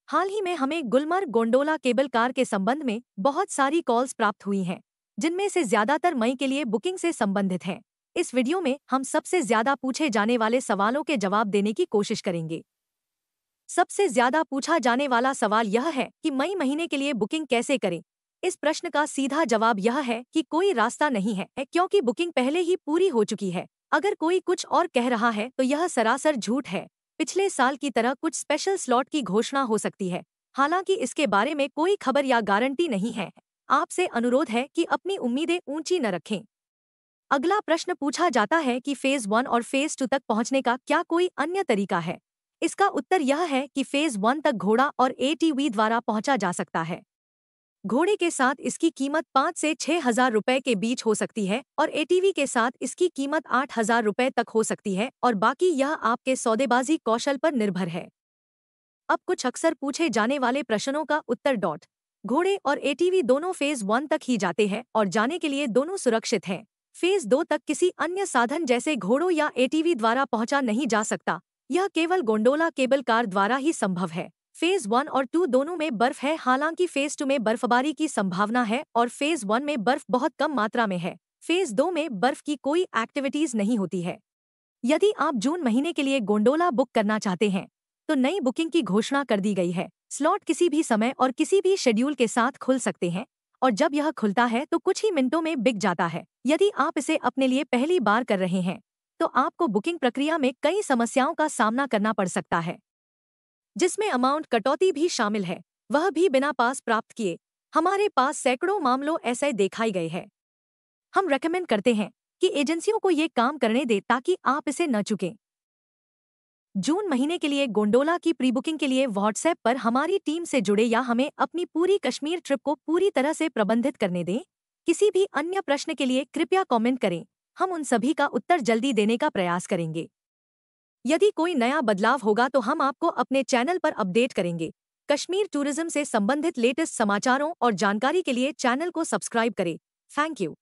हाल ही में हमें Gulmarg gondola cable car के संबंध में बहुत सारी कॉल्स प्राप्त हुई हैं, जिनमें से ज्यादातर मई के लिए बुकिंग से संबंधित हैं। इस वीडियो में हम सबसे ज्यादा पूछे जाने वाले सवालों के जवाब देने की कोशिश करेंगे। सबसे ज्यादा पूछा जाने वाला सवाल यह है कि मई महीने के लिए बुकिंग कैसे करें। इस प्रश्न का सीधा जवाब यह है कि कोई रास्ता नहीं है, क्योंकि बुकिंग पहले ही पूरी हो चुकी है। अगर कोई कुछ और कह रहा है तो यह सरासर झूठ है। पिछले साल की तरह कुछ स्पेशल स्लॉट की घोषणा हो सकती है, हालांकि इसके बारे में कोई खबर या गारंटी नहीं है। आपसे अनुरोध है कि अपनी उम्मीदें ऊंची न रखें। अगला प्रश्न पूछा जाता है कि फेज 1 और फेज 2 तक पहुंचने का क्या कोई अन्य तरीका है। इसका उत्तर यह है कि फेज 1 तक घोड़ा और एटीवी द्वारा पहुंचा जा सकता है। घोड़े के साथ इसकी कीमत 5 से 6,000 रुपए के बीच हो सकती है और एटीवी के साथ इसकी कीमत 8,000 रुपए तक हो सकती है, और बाकी यह आपके सौदेबाजी कौशल पर निर्भर है। अब कुछ अक्सर पूछे जाने वाले प्रश्नों का उत्तर डॉट। घोड़े और एटीवी दोनों फेज 1 तक ही जाते हैं और जाने के लिए दोनों सुरक्षित हैं। फेज 2 तक किसी अन्य साधन जैसे घोड़ों या एटीवी द्वारा पहुंचा नहीं जा सकता। यह केवल गोंडोला केबल कार द्वारा ही संभव है। फेज 1 और 2 दोनों में बर्फ है, हालांकि फेज 2 में बर्फबारी की संभावना है और फेज 1 में बर्फ बहुत कम मात्रा में है। फेज 2 में बर्फ की कोई एक्टिविटीज नहीं होती है। यदि आप जून महीने के लिए गोंडोला बुक करना चाहते हैं तो नई बुकिंग की घोषणा कर दी गई है। स्लॉट किसी भी समय और किसी भी शेड्यूल के साथ खुल सकते हैं, और जब यह खुलता है तो कुछ ही मिनटों में बिक जाता है। यदि आप इसे अपने लिए पहली बार कर रहे हैं तो आपको बुकिंग प्रक्रिया में कई समस्याओं का सामना करना पड़ सकता है, जिसमें अमाउंट कटौती भी शामिल है, वह भी बिना पास प्राप्त किए। हमारे पास सैकड़ों मामलों ऐसे दिखाए गए हैं। हम रेकमेंड करते हैं कि एजेंसियों को ये काम करने दें ताकि आप इसे न चुकें। जून महीने के लिए गोंडोला की प्री बुकिंग के लिए व्हाट्सएप पर हमारी टीम से जुड़े या हमें अपनी पूरी कश्मीर ट्रिप को पूरी तरह से प्रबंधित करने दें। किसी भी अन्य प्रश्न के लिए कृपया कमेंट करें, हम उन सभी का उत्तर जल्दी देने का प्रयास करेंगे। यदि कोई नया बदलाव होगा तो हम आपको अपने चैनल पर अपडेट करेंगे। कश्मीर टूरिज्म से संबंधित लेटेस्ट समाचारों और जानकारी के लिए चैनल को सब्सक्राइब करें। Thank you.